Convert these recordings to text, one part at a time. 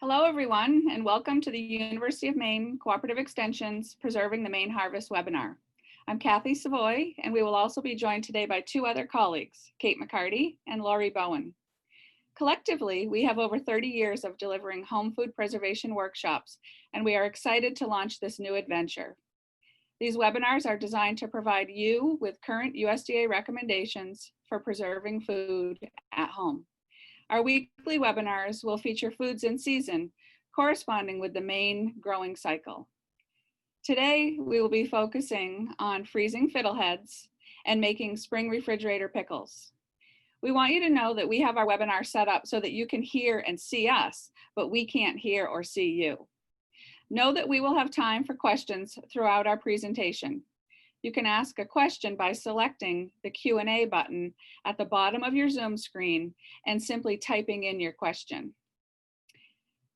Hello, everyone, and welcome to the University of Maine Cooperative Extension's Preserving the Maine Harvest webinar. I'm Kathy Savoy, and we will also be joined today by two other colleagues, Kate McCarty and Laurie Bowen. Collectively, we have over 30 years of delivering home food preservation workshops, and we are excited to launch this new adventure. These webinars are designed to provide you with current USDA recommendations for preserving food at home. Our weekly webinars will feature foods in season corresponding with the Maine growing cycle. Today, we will be focusing on freezing fiddleheads and making spring refrigerator pickles. We want you to know that we have our webinar set up so that you can hear and see us, but we can't hear or see you. Know that we will have time for questions throughout our presentation. You can ask a question by selecting the Q&A button at the bottom of your Zoom screen and simply typing in your question.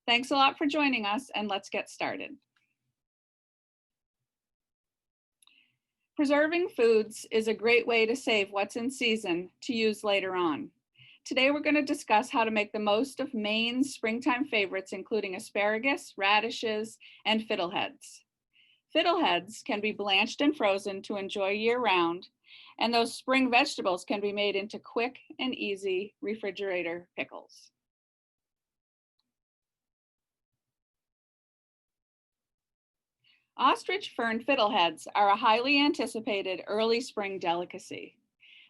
Thanks a lot for joining us, and let's get started. Preserving foods is a great way to save what's in season to use later on. Today we're going to discuss how to make the most of Maine's springtime favorites, including asparagus, radishes, and fiddleheads. Fiddleheads can be blanched and frozen to enjoy year-round, and those spring vegetables can be made into quick and easy refrigerator pickles. Ostrich fern fiddleheads are a highly anticipated early spring delicacy.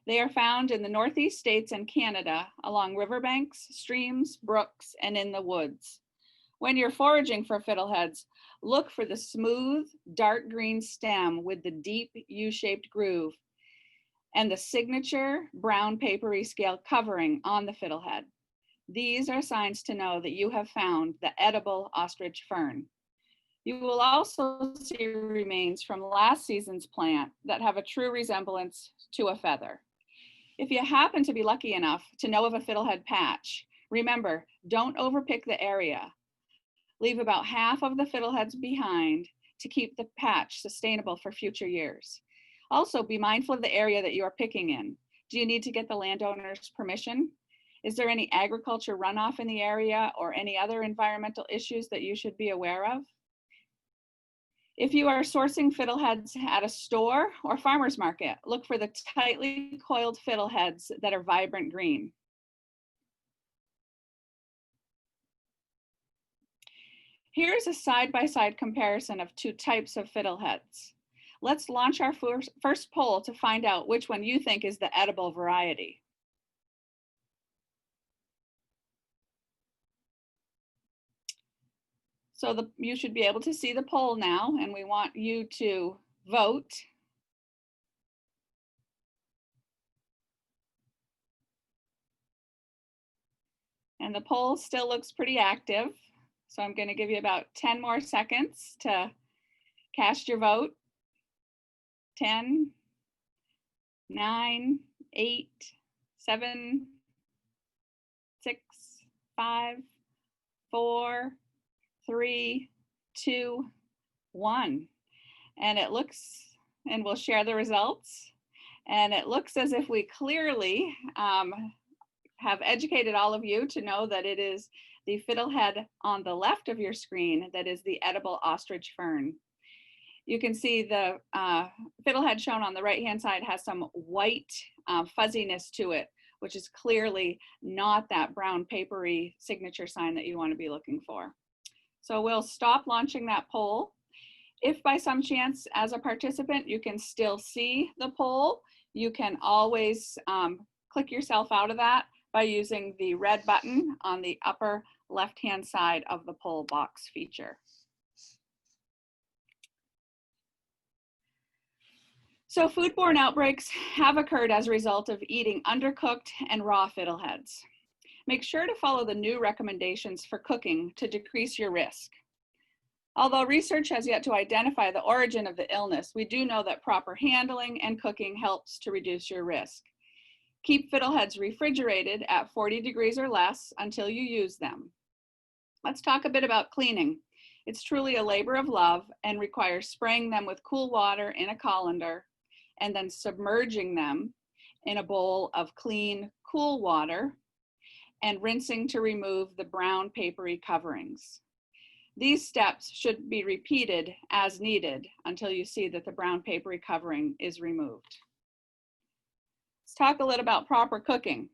They are found in the Northeast states and Canada along riverbanks, streams, brooks, and in the woods. When you're foraging for fiddleheads, look for the smooth, dark green stem with the deep U-shaped groove and the signature brown papery scale covering on the fiddlehead. These are signs to know that you have found the edible ostrich fern. You will also see remains from last season's plant that have a true resemblance to a feather. If you happen to be lucky enough to know of a fiddlehead patch, remember, don't overpick the area. Leave about half of the fiddleheads behind to keep the patch sustainable for future years. Also, be mindful of the area that you are picking in. Do you need to get the landowner's permission? Is there any agriculture runoff in the area or any other environmental issues that you should be aware of? If you are sourcing fiddleheads at a store or farmer's market, look for the tightly coiled fiddleheads that are vibrant green. Here's a side-by-side comparison of two types of fiddleheads. Let's launch our first poll to find out which one you think is the edible variety. So you should be able to see the poll now, and we want you to vote. And the poll still looks pretty active. So I'm going to give you about 10 more seconds to cast your vote. 10, 9, 8, 7, 6, 5, 4, 3, 2, 1. And it looks, and we'll share the results. And it looks as if we clearly have educated all of you to know that it is the fiddlehead on the left of your screen that is the edible ostrich fern. You can see the fiddlehead shown on the right-hand side has some white fuzziness to it, which is clearly not that brown papery signature sign that you want to be looking for. So we'll stop launching that poll. If by some chance as a participant you can still see the poll, you can always click yourself out of that by using the red button on the upper left-hand side of the poll box feature. So foodborne outbreaks have occurred as a result of eating undercooked and raw fiddleheads. Make sure to follow the new recommendations for cooking to decrease your risk. Although research has yet to identify the origin of the illness, we do know that proper handling and cooking helps to reduce your risk. Keep fiddleheads refrigerated at 40 degrees or less until you use them. Let's talk a bit about cleaning. It's truly a labor of love and requires spraying them with cool water in a colander and then submerging them in a bowl of clean, cool water and rinsing to remove the brown papery coverings. These steps should be repeated as needed until you see that the brown papery covering is removed. Let's talk a little about proper cooking.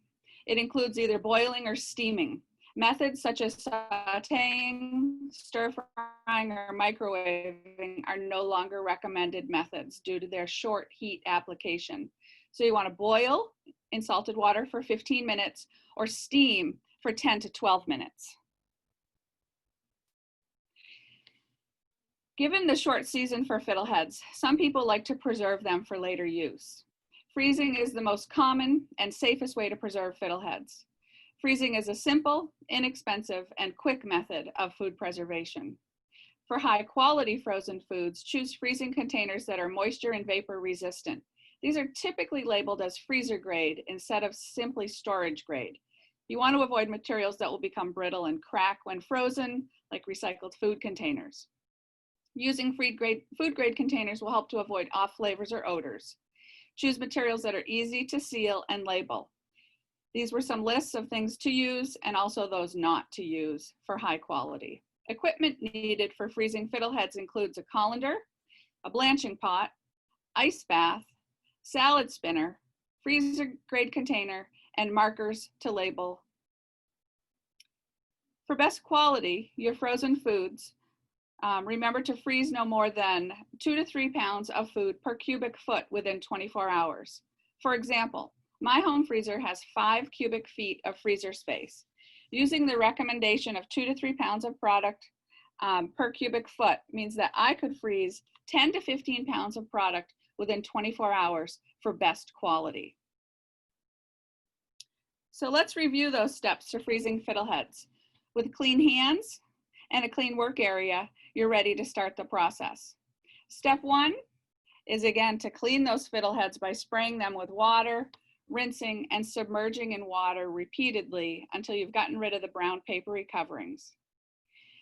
It includes either boiling or steaming. Methods such as sauteing, stir-frying, or microwaving are no longer recommended methods due to their short heat application. So you want to boil in salted water for 15 minutes or steam for 10 to 12 minutes. Given the short season for fiddleheads, some people like to preserve them for later use. Freezing is the most common and safest way to preserve fiddleheads. Freezing is a simple, inexpensive, and quick method of food preservation. For high-quality frozen foods, choose freezing containers that are moisture and vapor resistant. These are typically labeled as freezer grade instead of simply storage grade. You want to avoid materials that will become brittle and crack when frozen, like recycled food containers. Using food grade containers will help to avoid off flavors or odors. Choose materials that are easy to seal and label. These were some lists of things to use and also those not to use for high quality. Equipment needed for freezing fiddleheads includes a colander, a blanching pot, ice bath, salad spinner, freezer grade container, and markers to label. For best quality, your frozen foods, remember to freeze no more than 2 to 3 pounds of food per cubic foot within 24 hours. For example, my home freezer has 5 cubic feet of freezer space. Using the recommendation of 2 to 3 pounds of product per cubic foot means that I could freeze 10 to 15 pounds of product within 24 hours for best quality. So let's review those steps to freezing fiddleheads. With clean hands and a clean work area, you're ready to start the process. Step 1 is again to clean those fiddleheads by spraying them with water, rinsing, and submerging in water repeatedly until you've gotten rid of the brown papery coverings.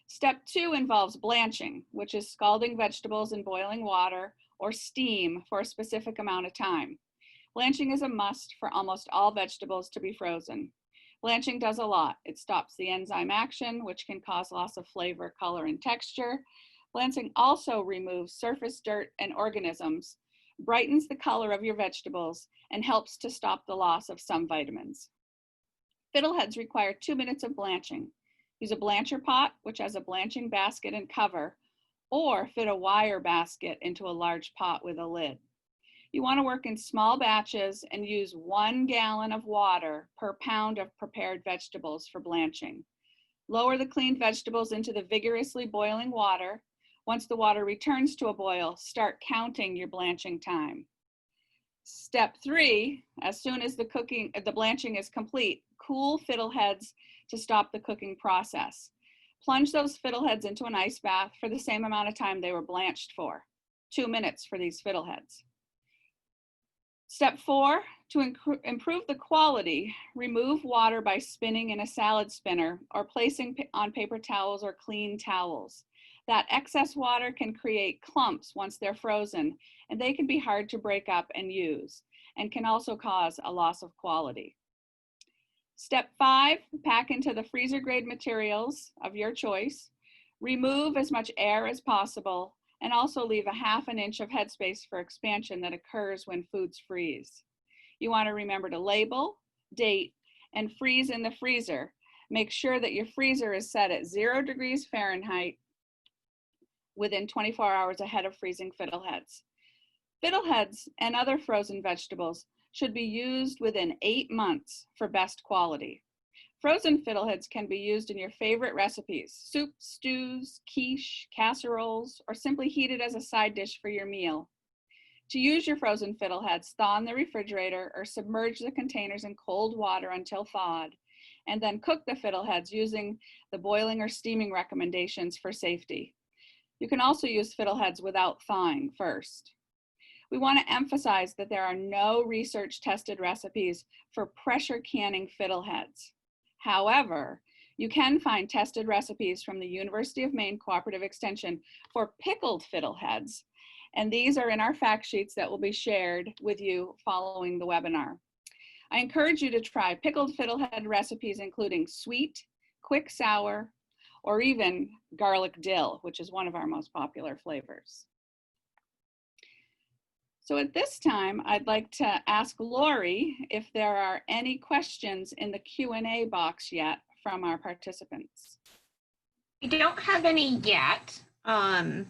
Step 2 involves blanching, which is scalding vegetables in boiling water or steam for a specific amount of time. Blanching is a must for almost all vegetables to be frozen. Blanching does a lot. It stops the enzyme action, which can cause loss of flavor, color, and texture. Blanching also removes surface dirt and organisms, brightens the color of your vegetables, and helps to stop the loss of some vitamins. Fiddleheads require 2 minutes of blanching. Use a blancher pot, which has a blanching basket and cover, or fit a wire basket into a large pot with a lid. You want to work in small batches and use 1 gallon of water per pound of prepared vegetables for blanching. Lower the cleaned vegetables into the vigorously boiling water. Once the water returns to a boil, start counting your blanching time. Step 3, as soon as the blanching is complete, cool fiddleheads to stop the cooking process. Plunge those fiddleheads into an ice bath for the same amount of time they were blanched for, 2 minutes for these fiddleheads. Step 4, to improve the quality, remove water by spinning in a salad spinner or placing on paper towels or clean towels. That excess water can create clumps once they're frozen, and they can be hard to break up and use, and can also cause a loss of quality. Step 5, pack into the freezer grade materials of your choice. Remove as much air as possible, and also leave a ½ inch of headspace for expansion that occurs when foods freeze. You want to remember to label, date, and freeze in the freezer. Make sure that your freezer is set at 0 degrees Fahrenheit within 24 hours ahead of freezing fiddleheads. Fiddleheads and other frozen vegetables should be used within 8 months for best quality. Frozen fiddleheads can be used in your favorite recipes, soups, stews, quiche, casseroles, or simply heated as a side dish for your meal. To use your frozen fiddleheads, thaw in the refrigerator or submerge the containers in cold water until thawed, and then cook the fiddleheads using the boiling or steaming recommendations for safety. You can also use fiddleheads without thawing first. We want to emphasize that there are no research-tested recipes for pressure canning fiddleheads. However, you can find tested recipes from the University of Maine Cooperative Extension for pickled fiddleheads, and these are in our fact sheets that will be shared with you following the webinar. I encourage you to try pickled fiddlehead recipes, including sweet, quick sour, or even garlic dill, which is one of our most popular flavors. So at this time, I'd like to ask Lori if there are any questions in the Q&A box yet from our participants. We don't have any yet, but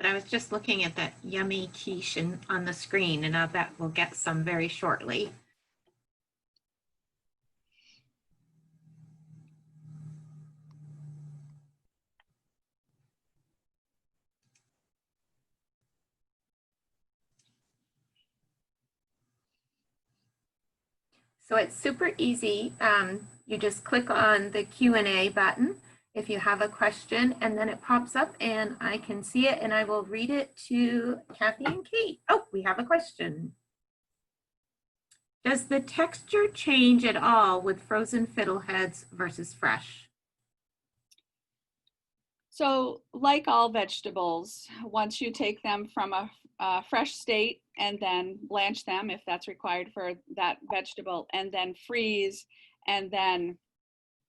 I was just looking at that yummy quiche on the screen, and I bet we'll get some very shortly. So it's super easy. You just click on the Q&A button if you have a question, and then it pops up and I can see it and I will read it to Kathy and Kate. Oh, we have a question. Does the texture change at all with frozen fiddleheads versus fresh? So like all vegetables, once you take them from a fresh state and then blanch them if that's required for that vegetable, and then freeze and then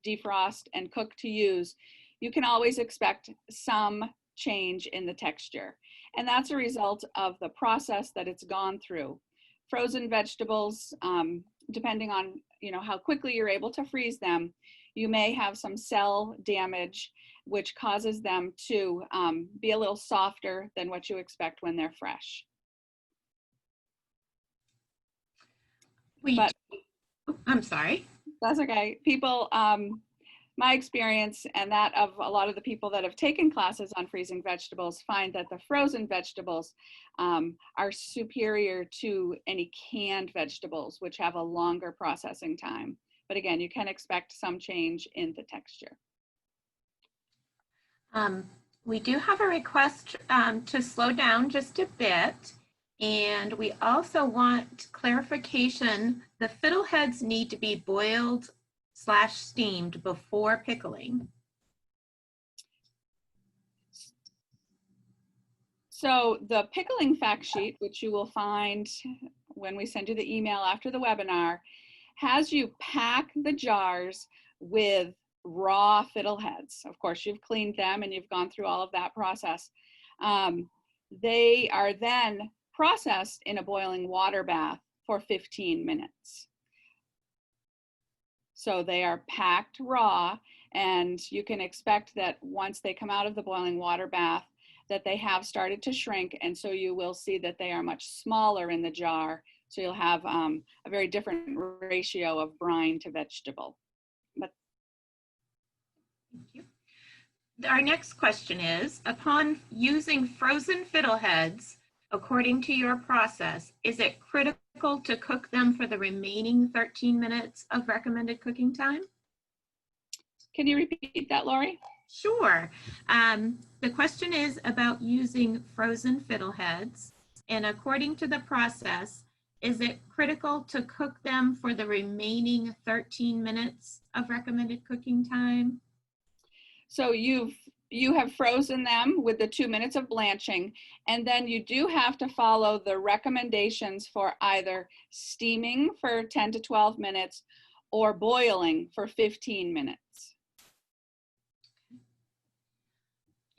defrost and cook to use, you can always expect some change in the texture. And that's a result of the process that it's gone through. Frozen vegetables, depending on how quickly you're able to freeze them, you may have some cell damage, which causes them to be a little softer than what you expect when they're fresh. I'm sorry. That's okay. People, my experience and that of a lot of the people that have taken classes on freezing vegetables find that the frozen vegetables are superior to any canned vegetables, which have a longer processing time. But again, you can expect some change in the texture. We do have a request to slow down just a bit. And we also want clarification. The fiddleheads need to be boiled / steamed before pickling. So the pickling fact sheet, which you will find when we send you the email after the webinar, has you pack the jars with raw fiddleheads. Of course, you've cleaned them and you've gone through all of that process. They are then processed in a boiling water bath for 15 minutes. So they are packed raw, and you can expect that once they come out of the boiling water bath that they have started to shrink, and so you will see that they are much smaller in the jar. So you'll have a very different ratio of brine to vegetable. But thank you. Our next question is, upon using frozen fiddleheads, according to your process, is it critical to cook them for the remaining 13 minutes of recommended cooking time? Can you repeat that, Lori? Sure. The question is about using frozen fiddleheads, and according to the process, is it critical to cook them for the remaining 13 minutes of recommended cooking time? So you have frozen them with the 2 minutes of blanching, and then you do have to follow the recommendations for either steaming for 10 to 12 minutes or boiling for 15 minutes.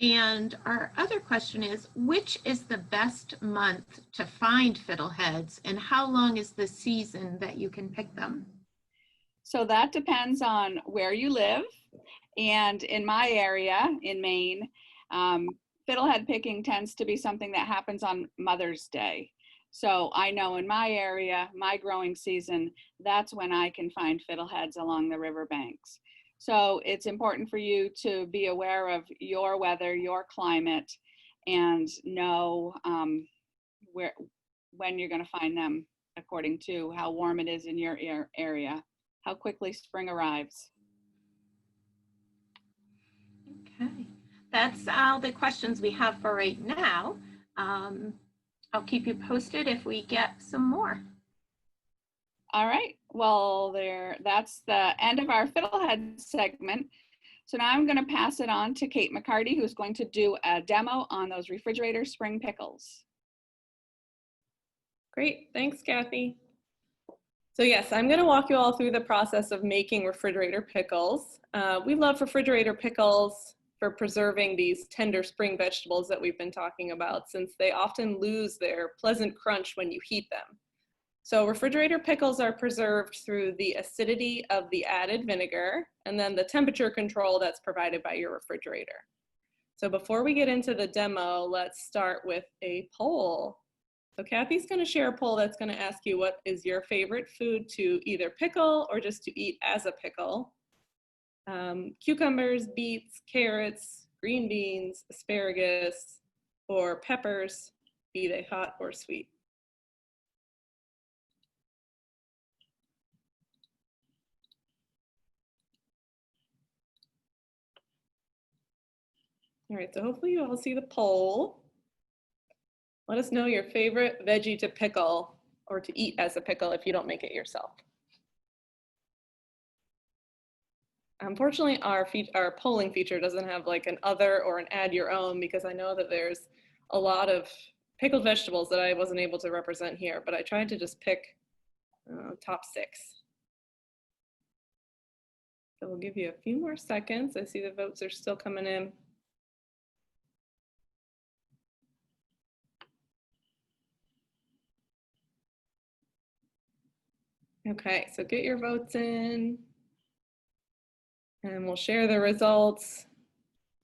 And our other question is, which is the best month to find fiddleheads, and how long is the season that you can pick them? So that depends on where you live. And in my area, in Maine, fiddlehead picking tends to be something that happens on Mother's Day. So I know in my area, my growing season, that's when I can find fiddleheads along the riverbanks. So it's important for you to be aware of your weather, your climate, and know when you're going to find them according to how warm it is in your area, how quickly spring arrives. Okay, that's all the questions we have for right now. I'll keep you posted if we get some more. All right, well, that's the end of our Fiddlehead segment. So now I'm going to pass it on to Kate McCarty, who's going to do a demo on those refrigerator spring pickles. Great, thanks, Kathy. So yes, I'm going to walk you all through the process of making refrigerator pickles. We love refrigerator pickles for preserving these tender spring vegetables that we've been talking about, since they often lose their pleasant crunch when you heat them. So refrigerator pickles are preserved through the acidity of the added vinegar and then the temperature control that's provided by your refrigerator. So before we get into the demo, let's start with a poll. So Kathy's going to share a poll that's going to ask you what is your favorite food to either pickle or just to eat as a pickle. Cucumbers, beets, carrots, green beans, asparagus, or peppers, be they hot or sweet. All right, so hopefully you all see the poll. Let us know your favorite veggie to pickle or to eat as a pickle if you don't make it yourself. Unfortunately, our polling feature doesn't have like an other or an add your own, because I know that there's a lot of pickled vegetables that I wasn't able to represent here, but I tried to just pick top 6. So we'll give you a few more seconds. I see the votes are still coming in. Okay, so get your votes in and we'll share the results.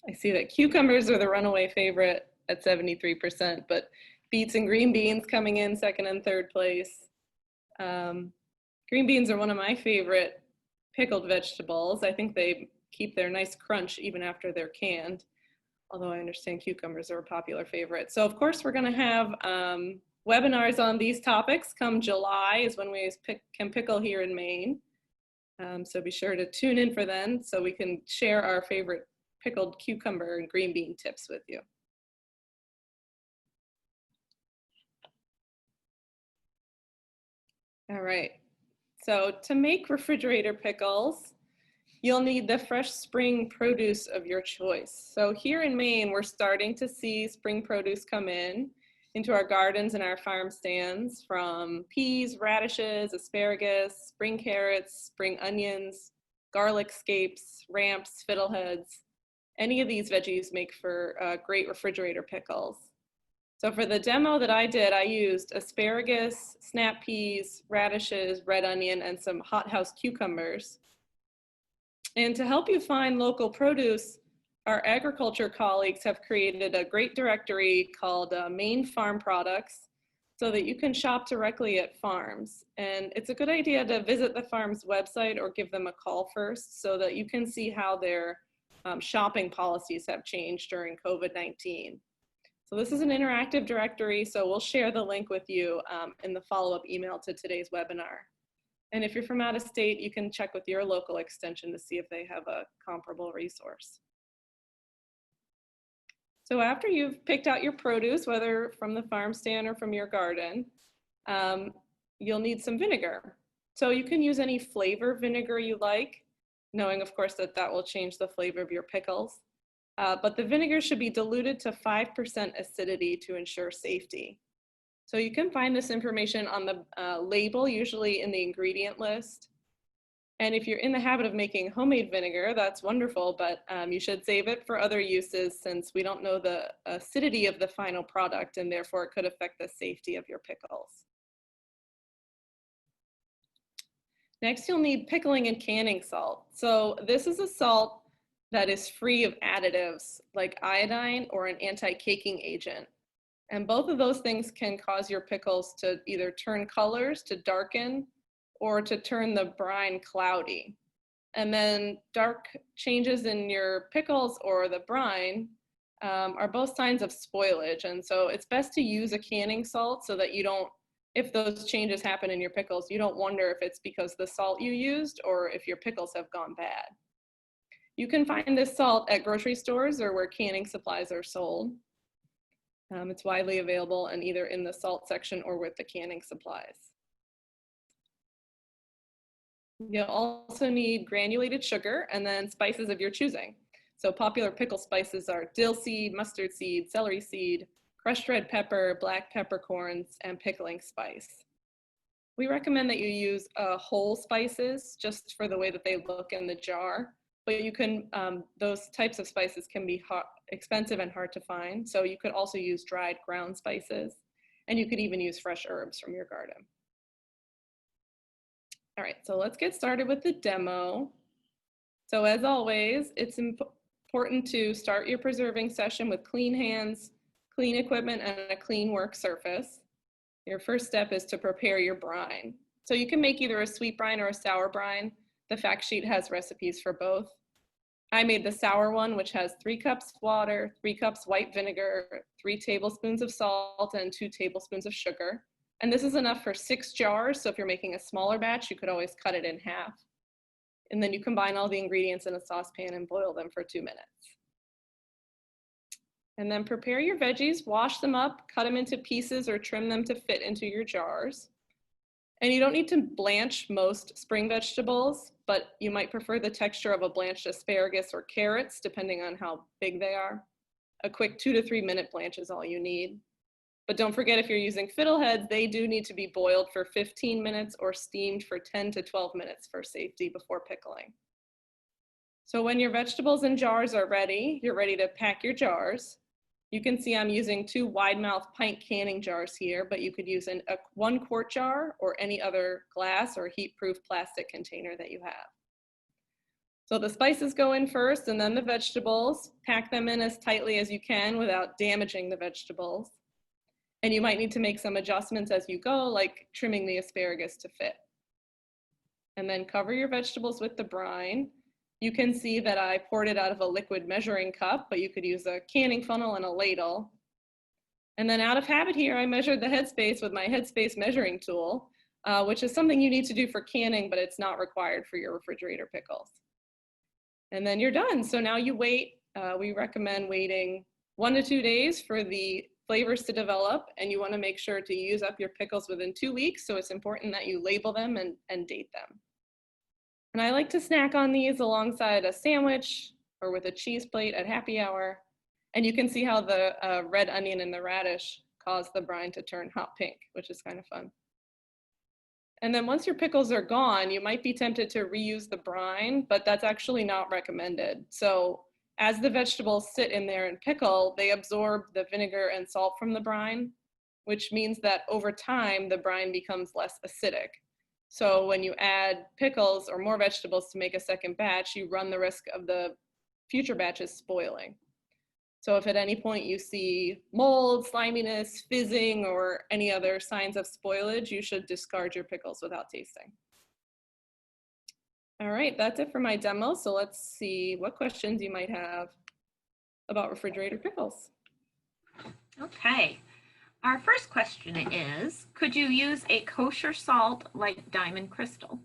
I see that cucumbers are the runaway favorite at 73%, but beets and green beans coming in second and third place. Green beans are one of my favorite pickled vegetables. I think they keep their nice crunch even after they're canned, although I understand cucumbers are a popular favorite. So of course we're gonna have webinars on these topics come July is when we can pickle here in Maine. So be sure to tune in for then so we can share our favorite pickled cucumber and green bean tips with you. All right, so to make refrigerator pickles, you'll need the fresh spring produce of your choice. So here in Maine, we're starting to see spring produce come in into our gardens and our farm stands, from peas, radishes, asparagus, spring carrots, spring onions, garlic scapes, ramps, fiddleheads. Any of these veggies make for great refrigerator pickles. So for the demo that I did, I used asparagus, snap peas, radishes, red onion, and some hothouse cucumbers. And to help you find local produce, our agriculture colleagues have created a great directory called Maine Farm Products, so that you can shop directly at farms. And it's a good idea to visit the farm's website or give them a call first so that you can see how their shopping policies have changed during COVID-19. So this is an interactive directory, so we'll share the link with you in the follow-up email to today's webinar. And if you're from out of state, you can check with your local extension to see if they have a comparable resource. So after you've picked out your produce, whether from the farm stand or from your garden, you'll need some vinegar. So you can use any flavor vinegar you like, knowing of course that that will change the flavor of your pickles. But the vinegar should be diluted to 5% acidity to ensure safety. So you can find this information on the label, usually in the ingredient list. And if you're in the habit of making homemade vinegar, that's wonderful, but you should save it for other uses, since we don't know the acidity of the final product, and therefore it could affect the safety of your pickles. Next, you'll need pickling and canning salt. So this is a salt that is free of additives like iodine or an anti-caking agent. And both of those things can cause your pickles to either turn colors, to darken, or to turn the brine cloudy. And then dark changes in your pickles or the brine are both signs of spoilage. And so it's best to use a canning salt so that you don't, if those changes happen in your pickles, you don't wonder if it's because the salt you used or if your pickles have gone bad. You can find this salt at grocery stores or where canning supplies are sold. It's widely available and either in the salt section or with the canning supplies. You'll also need granulated sugar and then spices of your choosing. So popular pickle spices are dill seed, mustard seed, celery seed, crushed red pepper, black peppercorns, and pickling spice. We recommend that you use whole spices just for the way that they look in the jar, but you can, those types of spices can be expensive and hard to find. So you could also use dried ground spices, and you could even use fresh herbs from your garden. All right, so let's get started with the demo. So as always, it's important to start your preserving session with clean hands, clean equipment, and a clean work surface. Your first step is to prepare your brine. So you can make either a sweet brine or a sour brine. The fact sheet has recipes for both. I made the sour one, which has 3 cups water, 3 cups white vinegar, 3 tablespoons of salt, and 2 tablespoons of sugar. And this is enough for 6 jars, so if you're making a smaller batch, you could always cut it in half. And then you combine all the ingredients in a saucepan and boil them for 2 minutes. And then prepare your veggies, wash them up, cut them into pieces or trim them to fit into your jars. And you don't need to blanch most spring vegetables, but you might prefer the texture of a blanched asparagus or carrots, depending on how big they are. A quick 2 to 3 minute blanch is all you need. But don't forget, if you're using fiddleheads, they do need to be boiled for 15 minutes or steamed for 10 to 12 minutes for safety before pickling. So when your vegetables and jars are ready, you're ready to pack your jars. You can see I'm using 2 wide-mouth pint canning jars here, but you could use a 1 quart jar or any other glass or heat-proof plastic container that you have. So the spices go in first and then the vegetables. Pack them in as tightly as you can without damaging the vegetables. And you might need to make some adjustments as you go, like trimming the asparagus to fit. And then cover your vegetables with the brine. You can see that I poured it out of a liquid measuring cup, but you could use a canning funnel and a ladle. And then out of habit here, I measured the headspace with my headspace measuring tool, which is something you need to do for canning, but it's not required for your refrigerator pickles. And then you're done. So now you wait. We recommend waiting 1 to 2 days for the flavors to develop, and you want to make sure to use up your pickles within 2 weeks. So it's important that you label them and date them. And I like to snack on these alongside a sandwich or with a cheese plate at happy hour. And you can see how the red onion and the radish cause the brine to turn hot pink, which is kind of fun. And then once your pickles are gone, you might be tempted to reuse the brine, but that's actually not recommended. So as the vegetables sit in there and pickle, they absorb the vinegar and salt from the brine, which means that over time, the brine becomes less acidic. So when you add pickles or more vegetables to make a second batch, you run the risk of the future batches spoiling. So if at any point you see mold, sliminess, fizzing, or any other signs of spoilage, you should discard your pickles without tasting. All right, that's it for my demo. So let's see what questions you might have about refrigerator pickles. Okay. Our first question is, could you use a kosher salt like Diamond Crystal?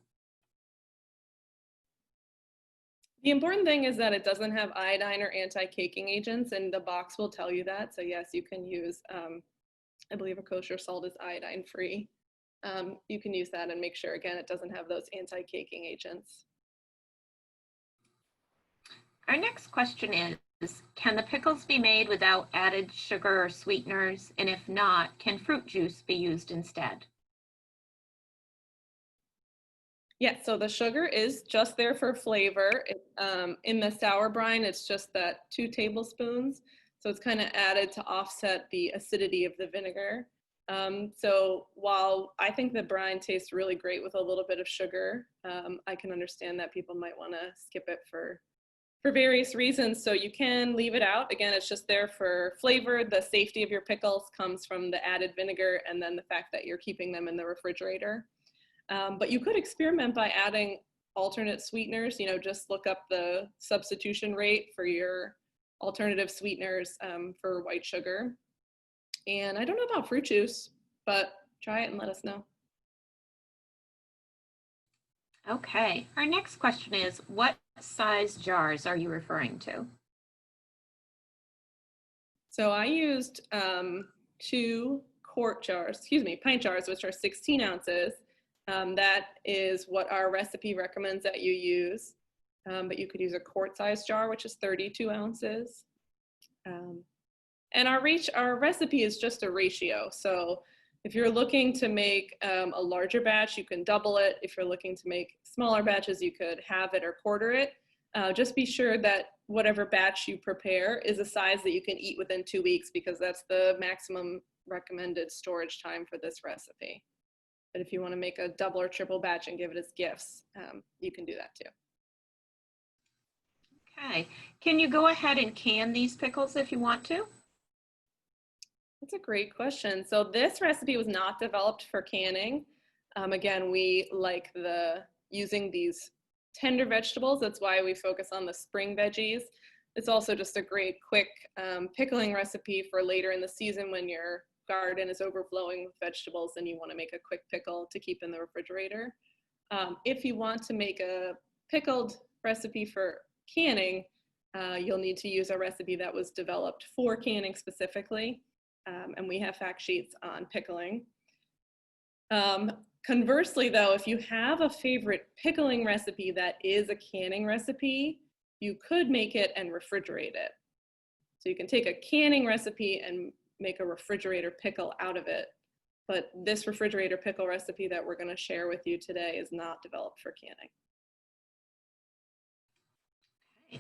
The important thing is that it doesn't have iodine or anti-caking agents, and the box will tell you that. So yes, you can use, I believe a kosher salt is iodine free. You can use that and make sure, again, it doesn't have those anti-caking agents. Our next question is, can the pickles be made without added sugar or sweeteners? And if not, can fruit juice be used instead? Yeah, so the sugar is just there for flavor. In the sour brine, it's just that 2 tablespoons. So it's kind of added to offset the acidity of the vinegar. So while I think the brine tastes really great with a little bit of sugar, I can understand that people might want to skip it for various reasons. So you can leave it out. Again, it's just there for flavor. The safety of your pickles comes from the added vinegar and then the fact that you're keeping them in the refrigerator. But you could experiment by adding alternate sweeteners. You know, just look up the substitution rate for your alternative sweeteners for white sugar. And I don't know about fruit juice, but try it and let us know. Okay, our next question is, what size jars are you referring to? So I used 2 pint jars, which are 16 ounces. That is what our recipe recommends that you use. But you could use a quart-sized jar, which is 32 ounces. And our recipe is just a ratio. So If you're looking to make a larger batch, you can double it. If you're looking to make smaller batches, you could halve it or quarter it. Just be sure that whatever batch you prepare is a size that you can eat within 2 weeks, because that's the maximum recommended storage time for this recipe. But if you want to make a double or triple batch and give it as gifts, you can do that too. Okay. Can you go ahead and can these pickles if you want to? That's a great question. So this recipe was not developed for canning. Again, we like using these tender vegetables. That's why we focus on the spring veggies. It's also just a great quick pickling recipe for later in the season when your garden is overflowing with vegetables and you want to make a quick pickle to keep in the refrigerator. If you want to make a pickled recipe for canning, you'll need to use a recipe that was developed for canning specifically. And we have fact sheets on pickling. Conversely, though, if you have a favorite pickling recipe that is a canning recipe, you could make it and refrigerate it. So you can take a canning recipe and make a refrigerator pickle out of it. But this refrigerator pickle recipe that we're going to share with you today is not developed for canning.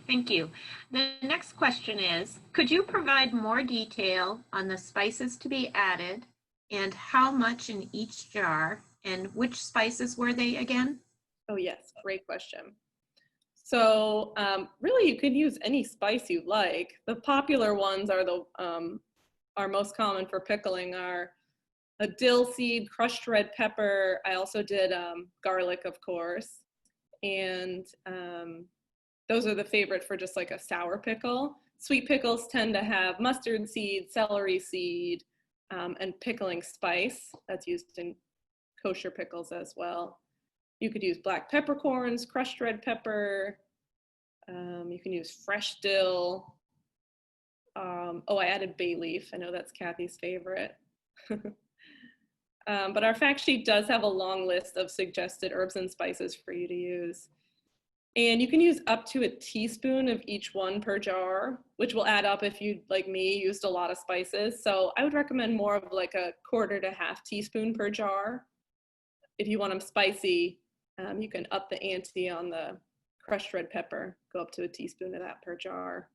Thank you. The next question is, could you provide more detail on the spices to be added and how much in each jar, and which spices were they again? Oh yes, great question. So really you could use any spice you like. The popular ones are most common for pickling are a dill seed, crushed red pepper. I also did garlic, of course. And those are the favorite for just like a sour pickle. Sweet pickles tend to have mustard seed, celery seed, and pickling spice. That's used in kosher pickles as well. You could use black peppercorns, crushed red pepper. You can use fresh dill. I added bay leaf. I know that's Kathy's favorite. But our fact sheet does have a long list of suggested herbs and spices for you to use. And you can use up to a teaspoon of each one per jar, which will add up if you, like me, used a lot of spices. So I would recommend more of like a quarter to half teaspoon per jar. If you want them spicy, you can up the ante on the crushed red pepper, go up to a teaspoon of that per jar.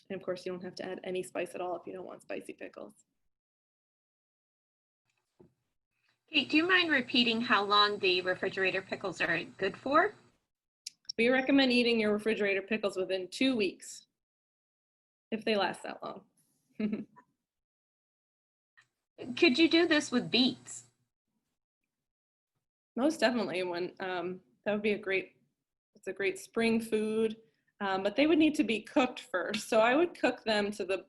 And of course, you don't have to add any spice at all if you don't want spicy pickles. Kate, do you mind repeating how long the refrigerator pickles are good for? We recommend eating your refrigerator pickles within 2 weeks, if they last that long. Could you do this with beets? Most definitely. That would be it's a great spring food, but they would need to be cooked first. So I would cook them to the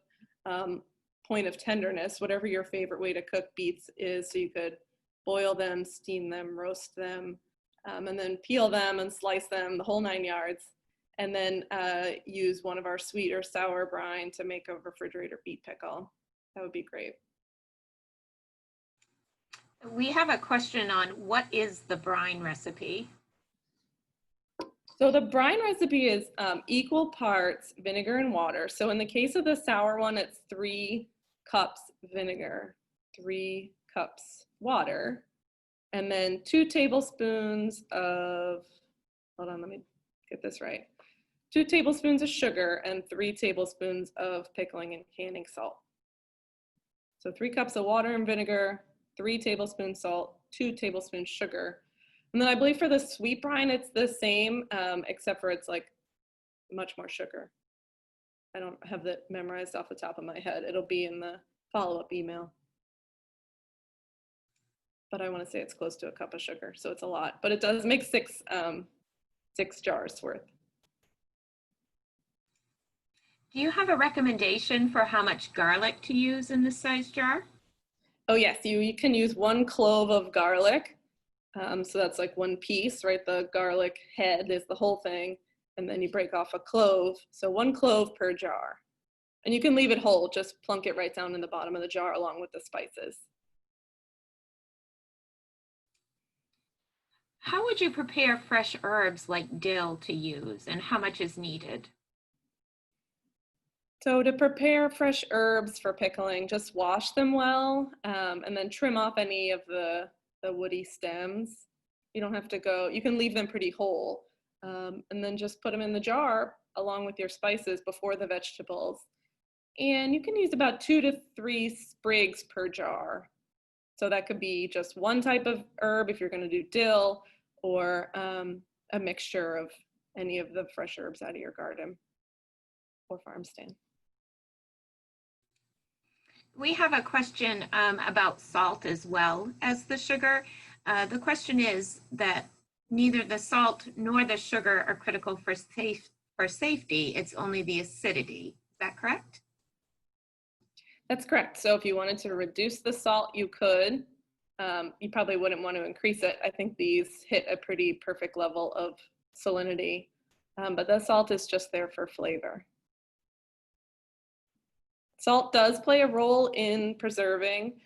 point of tenderness, whatever your favorite way to cook beets is. So you could boil them, steam them, roast them, and then peel them and slice them, the whole 9 yards, and then use one of our sweet or sour brine to make a refrigerator beet pickle. That would be great. We have a question on what is the brine recipe? So the brine recipe is equal parts vinegar and water. So in the case of the sour one, it's 3 cups vinegar, 3 cups water, and then 2 tablespoons of, hold on, let me get this right. 2 tablespoons of sugar and 3 tablespoons of pickling and canning salt. So 3 cups of water and vinegar, 3 tablespoons salt, 2 tablespoons sugar. And then I believe for the sweet brine, it's the same, except for it's like much more sugar. I don't have that memorized off the top of my head. It'll be in the follow-up email. But I want to say it's close to a cup of sugar, so it's a lot. But it does make 6 jars worth. Do you have a recommendation for how much garlic to use in this size jar? Oh yes, you can use 1 clove of garlic. So that's like 1 piece, right? The garlic head is the whole thing. And then you break off a clove. So 1 clove per jar. And you can leave it whole, just plunk it right down in the bottom of the jar along with the spices. How would you prepare fresh herbs like dill to use, and how much is needed? So to prepare fresh herbs for pickling, just wash them well, and then trim off any of the woody stems. You don't have to go, you can leave them pretty whole, and then just put them in the jar along with your spices before the vegetables. And you can use about 2 to 3 sprigs per jar. So that could be just one type of herb if you're going to do dill, or a mixture of any of the fresh herbs out of your garden or farm stand. We have a question about salt as well as the sugar. The question is that neither the salt nor the sugar are critical for safety. It's only the acidity. Is that correct? That's correct. So if you wanted to reduce the salt, you could. You probably wouldn't want to increase it. I think these hit a pretty perfect level of salinity, but the salt is just there for flavor. Salt does play a role in preserving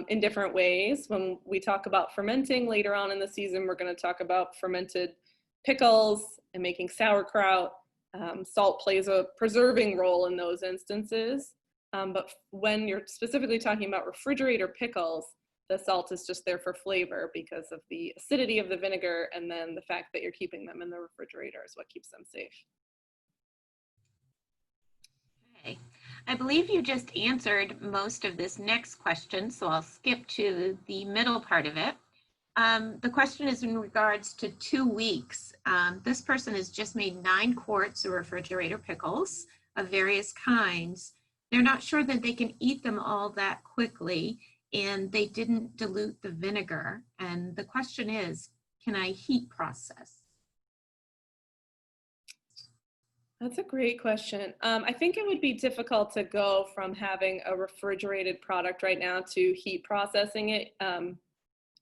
in different ways. When we talk about fermenting later on in the season, we're going to talk about fermented pickles and making sauerkraut. Salt plays a preserving role in those instances. But when you're specifically talking about refrigerator pickles, the salt is just there for flavor because of the acidity of the vinegar, and then the fact that you're keeping them in the refrigerator is what keeps them safe. Okay. I believe you just answered most of this next question, so I'll skip to the middle part of it. The question is in regards to 2 weeks. This person has just made 9 quarts of refrigerator pickles of various kinds. They're not sure that they can eat them all that quickly, and they didn't dilute the vinegar. And the question is, can I heat process? That's a great question. I think it would be difficult to go from having a refrigerated product right now to heat processing it.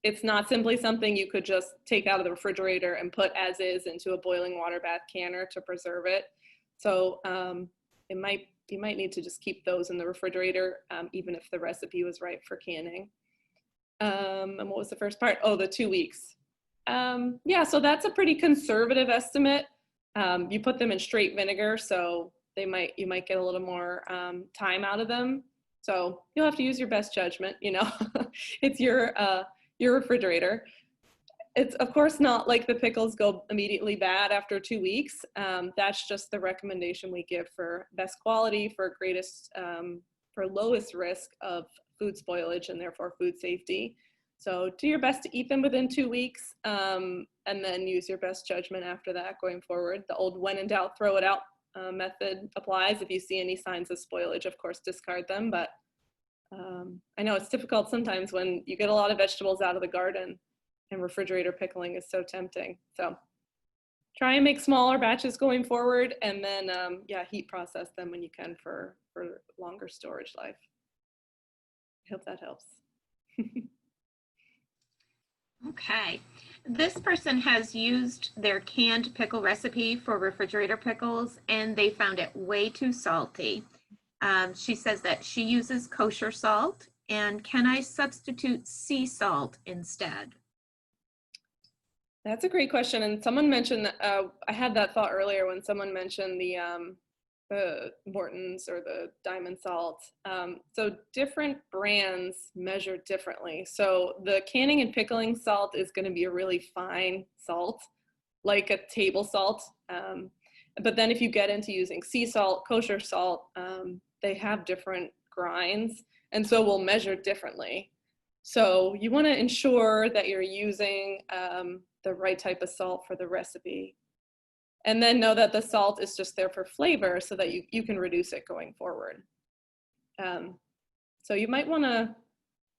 It's not simply something you could just take out of the refrigerator and put as is into a boiling water bath canner to preserve it. So you might need to just keep those in the refrigerator, even if the recipe was right for canning. And what was the first part? Oh, the 2 weeks. Yeah, so that's a pretty conservative estimate. You put them in straight vinegar, so you might get a little more time out of them. So you'll have to use your best judgment. You know, it's your refrigerator. It's of course not like the pickles go immediately bad after 2 weeks. That's just the recommendation we give for best quality, for greatest, for lowest risk of food spoilage and therefore food safety. So do your best to eat them within 2 weeks, and then use your best judgment after that going forward. The old when in doubt, throw it out method applies. If you see any signs of spoilage, of course, discard them. But I know it's difficult sometimes when you get a lot of vegetables out of the garden, and refrigerator pickling is so tempting. So try and make smaller batches going forward, and then yeah, heat process them when you can for longer storage life. I hope that helps. Okay, this person has used their canned pickle recipe for refrigerator pickles, and they found it way too salty. She says that she uses kosher salt, and can I substitute sea salt instead? That's a great question. And someone mentioned, I had that thought earlier when someone mentioned the Morton's or the diamond salt. So different brands measure differently. So the canning and pickling salt is going to be a really fine salt, like a table salt. But then if you get into using sea salt, kosher salt, they have different grinds, and so we'll measure differently. So you want to ensure that you're using the right type of salt for the recipe. And then know that the salt is just there for flavor so that you can reduce it going forward. So you might want to,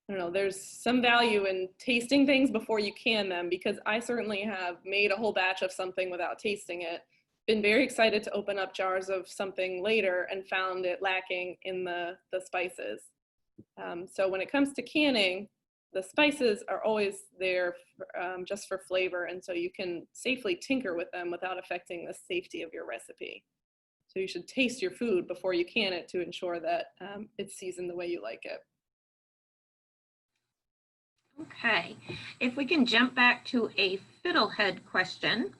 I don't know, there's some value in tasting things before you can them, because I certainly have made a whole batch of something without tasting it, been very excited to open up jars of something later and found it lacking in the spices. So when it comes to canning, the spices are always there just for flavor, and so you can safely tinker with them without affecting the safety of your recipe. So you should taste your food before you can it to ensure that it's seasoned the way you like it. Okay, if we can jump back to a Fiddlehead question.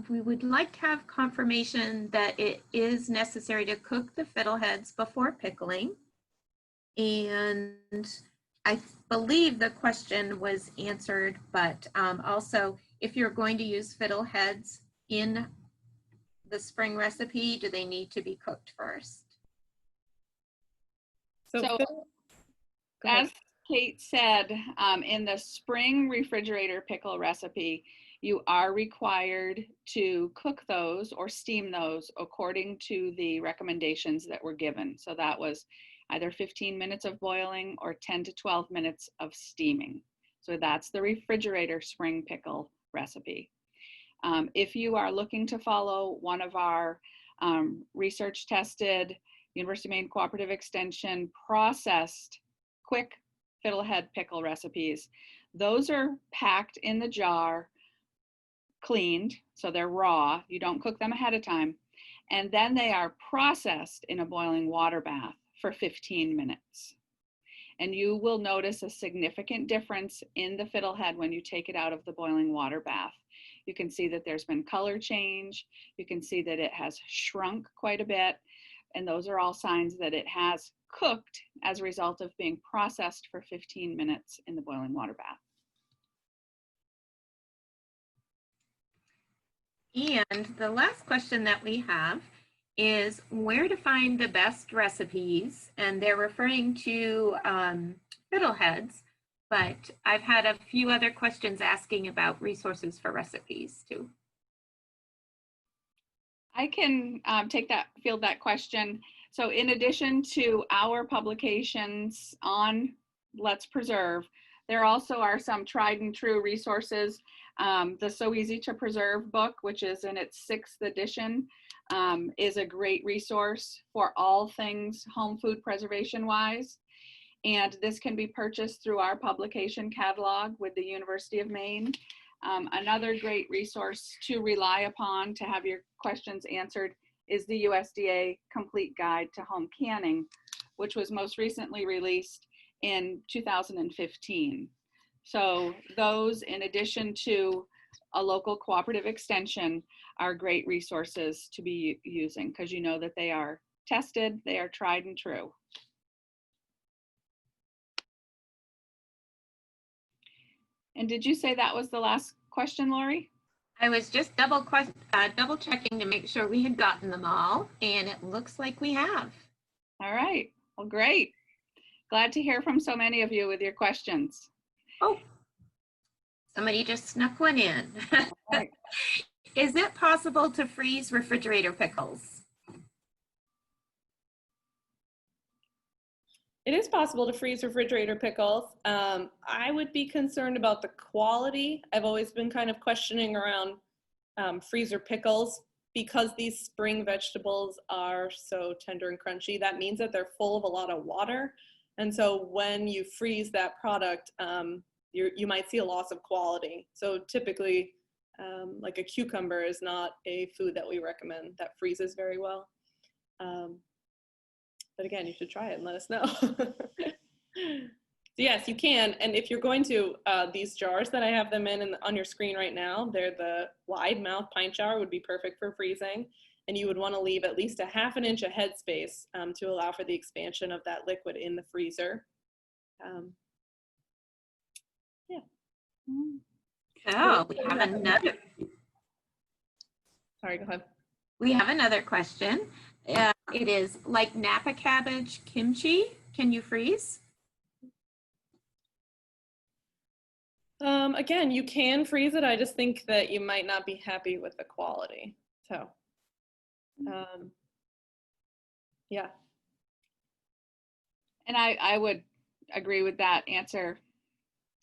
We would like to have confirmation that it is necessary to cook the fiddleheads before pickling. And I believe the question was answered, but also if you're going to use fiddleheads in the spring recipe, do they need to be cooked first? So as Kate said, in the spring refrigerator pickle recipe, you are required to cook those or steam those according to the recommendations that were given. So that was either 15 minutes of boiling or 10 to 12 minutes of steaming. So that's the refrigerator spring pickle recipe. If you are looking to follow one of our research tested University of Maine Cooperative Extension processed quick fiddlehead pickle recipes, those are packed in the jar, cleaned, so they're raw. You don't cook them ahead of time. And then they are processed in a boiling water bath for 15 minutes. And you will notice a significant difference in the fiddlehead when you take it out of the boiling water bath. You can see that there's been color change. You can see that it has shrunk quite a bit. And those are all signs that it has cooked as a result of being processed for 15 minutes in the boiling water bath. And the last question that we have is where to find the best recipes. And they're referring to fiddleheads, but I've had a few other questions asking about resources for recipes too. I can field that question. So in addition to our publications on Let's Preserve, there also are some tried and true resources. The So Easy to Preserve book, which is in its 6th edition, is a great resource for all things home food preservation wise. And this can be purchased through our publication catalog with the University of Maine. Another great resource to rely upon to have your questions answered is the USDA Complete Guide to Home Canning, which was most recently released in 2015. So those, in addition to a local cooperative extension, are great resources to be using because you know that they are tested, they are tried and true. And did you say that was the last question, Lori? I was just double checking to make sure we had gotten them all, and it looks like we have. All right, well, great. Glad to hear from so many of you with your questions. Oh, somebody just snuck one in. Right. Is it possible to freeze refrigerator pickles? It is possible to freeze refrigerator pickles. I would be concerned about the quality. I've always been kind of questioning around freezer pickles because these spring vegetables are so tender and crunchy. That means that they're full of a lot of water. And so when you freeze that product, you might see a loss of quality. So typically, like a cucumber is not a food that we recommend that freezes very well. But again, you should try it and let us know. So yes, you can. And if you're going to, these jars that I have them in on your screen right now, they're the wide mouth pint jar, would be perfect for freezing. And you would want to leave at least a ½ inch of headspace to allow for the expansion of that liquid in the freezer. Yeah. Oh, we have another. Sorry, go ahead. We have another question. It is like Napa cabbage kimchi. Can you freeze? Again, you can freeze it. I just think that you might not be happy with the quality. So, yeah. And I would agree with that answer,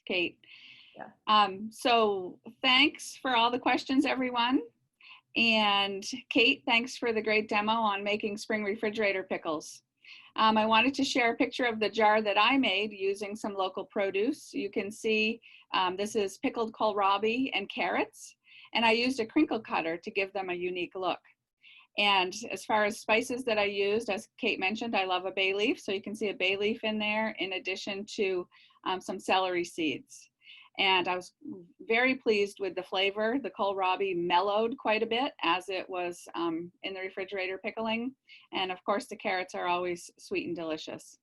Kate. Yeah. So thanks for all the questions, everyone. And Kate, thanks for the great demo on making spring refrigerator pickles. I wanted to share a picture of the jar that I made using some local produce. You can see this is pickled kohlrabi and carrots, and I used a crinkle cutter to give them a unique look. And as far as spices that I used, as Kate mentioned, I love a bay leaf, so you can see a bay leaf in there in addition to some celery seeds. And I was very pleased with the flavor. The kohlrabi mellowed quite a bit as it was in the refrigerator pickling. And of course, the carrots are always sweet and delicious.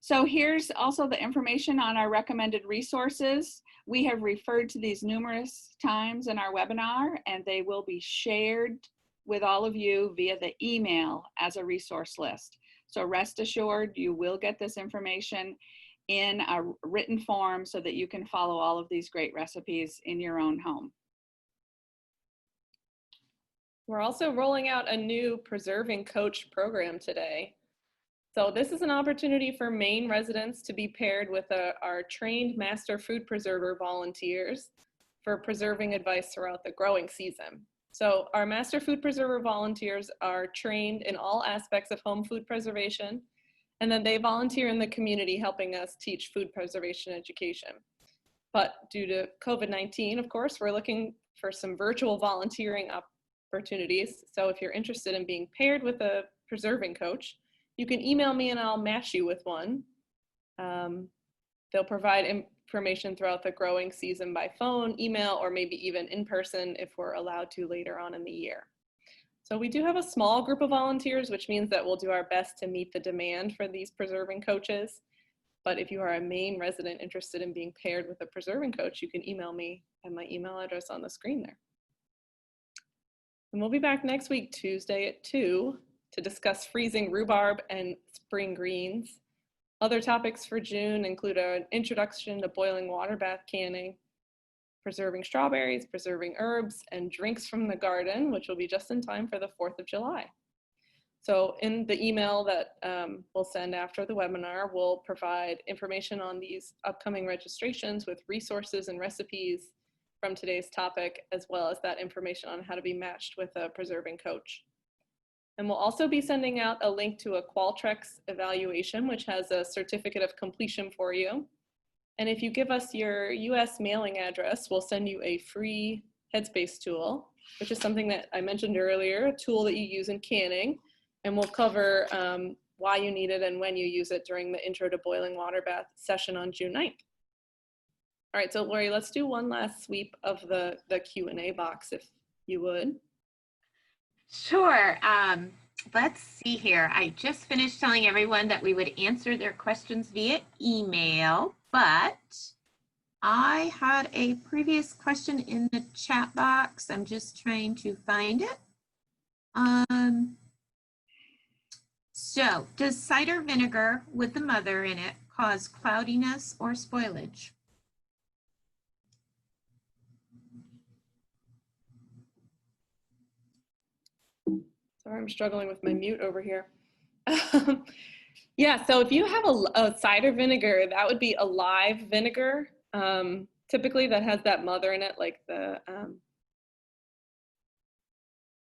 So here's also the information on our recommended resources. We have referred to these numerous times in our webinar, and they will be shared with all of you via the email as a resource list. So rest assured, you will get this information in a written form so that you can follow all of these great recipes in your own home. We're also rolling out a new Preserving Coach program today. So this is an opportunity for Maine residents to be paired with our trained master food preserver volunteers for preserving advice throughout the growing season. So our master food preserver volunteers are trained in all aspects of home food preservation, and then they volunteer in the community helping us teach food preservation education. But due to COVID-19, of course, we're looking for some virtual volunteering opportunities. So if you're interested in being paired with a preserving coach, you can email me and I'll match you with one. They'll provide information throughout the growing season by phone, email, or maybe even in person if we're allowed to later on in the year. So we do have a small group of volunteers, which means that we'll do our best to meet the demand for these preserving coaches. But if you are a Maine resident interested in being paired with a preserving coach, you can email me at my email address on the screen there. And we'll be back next week, Tuesday at 2, to discuss freezing rhubarb and spring greens. Other topics for June include an introduction to boiling water bath canning, preserving strawberries, preserving herbs, and drinks from the garden, which will be just in time for the 4th of July. So in the email that we'll send after the webinar, we'll provide information on these upcoming registrations with resources and recipes from today's topic, as well as that information on how to be matched with a preserving coach. And we'll also be sending out a link to a Qualtrics evaluation, which has a certificate of completion for you. And if you give us your US mailing address, we'll send you a free Headspace tool, which is something that I mentioned earlier, a tool that you use in canning. And we'll cover why you need it and when you use it during the Intro to Boiling Water Bath session on June 9th. All right, so Lori, let's do one last sweep of the Q&A box, if you would. Sure. Let's see here. I just finished telling everyone that we would answer their questions via email, but I had a previous question in the chat box. I'm just trying to find it. So does cider vinegar with the mother in it cause cloudiness or spoilage? Sorry, I'm struggling with my mute over here. Yeah, so if you have a cider vinegar, that would be a live vinegar. Typically that has that mother in it, like the,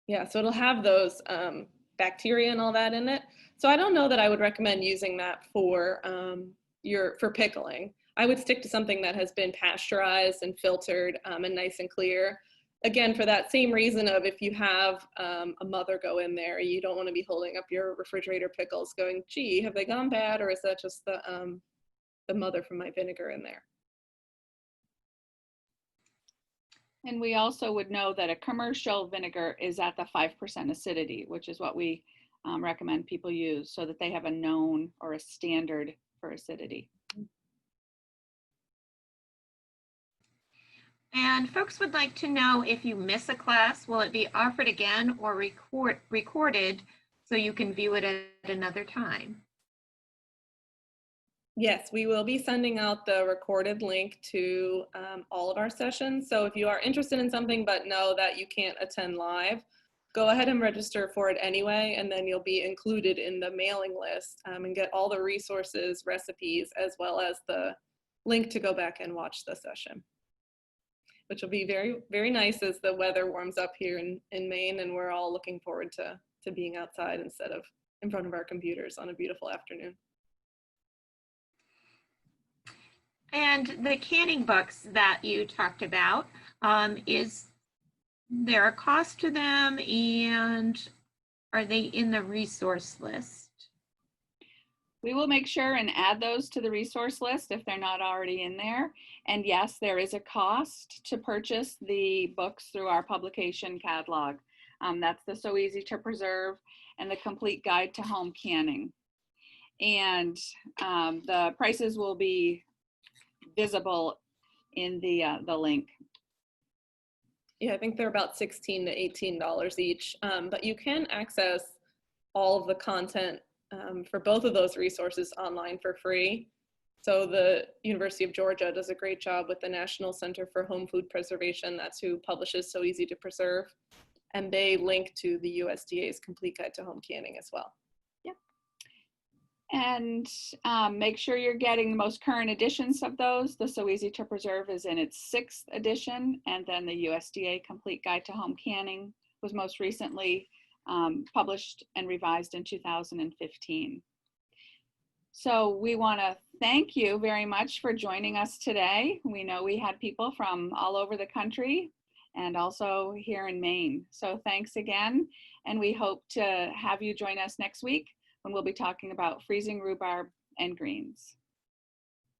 yeah, so it'll have those bacteria and all that in it. So I don't know that I would recommend using that for pickling. I would stick to something that has been pasteurized and filtered and nice and clear. Again, for that same reason of if you have a mother go in there, you don't want to be holding up your refrigerator pickles going, gee, have they gone bad? Or is that just the mother from my vinegar in there? And we also would know that a commercial vinegar is at the 5% acidity, which is what we recommend people use so that they have a known or a standard for acidity. And folks would like to know, if you miss a class, will it be offered again or recorded so you can view it at another time? Yes, we will be sending out the recorded link to all of our sessions. So if you are interested in something but know that you can't attend live, go ahead and register for it anyway, and then you'll be included in the mailing list and get all the resources, recipes, as well as the link to go back and watch the session, which will be very, very nice as the weather warms up here in Maine, and we're all looking forward to being outside instead of in front of our computers on a beautiful afternoon. And the canning books that you talked about, is there a cost to them, and are they in the resource list? We will make sure and add those to the resource list if they're not already in there. And yes, there is a cost to purchase the books through our publication catalog. That's the So Easy to Preserve and the Complete Guide to Home Canning. And the prices will be visible in the link. Yeah, I think they're about $16 to $18 each, but you can access all of the content for both of those resources online for free. So the University of Georgia does a great job with the National Center for Home Food Preservation. That's who publishes So Easy to Preserve. And they link to the USDA's Complete Guide to Home Canning as well. Yep. And make sure you're getting the most current editions of those. The So Easy to Preserve is in its 6th edition, and then the USDA Complete Guide to Home Canning was most recently published and revised in 2015. So we want to thank you very much for joining us today. We know we had people from all over the country and also here in Maine. So thanks again, and we hope to have you join us next week when we'll be talking about freezing rhubarb and greens.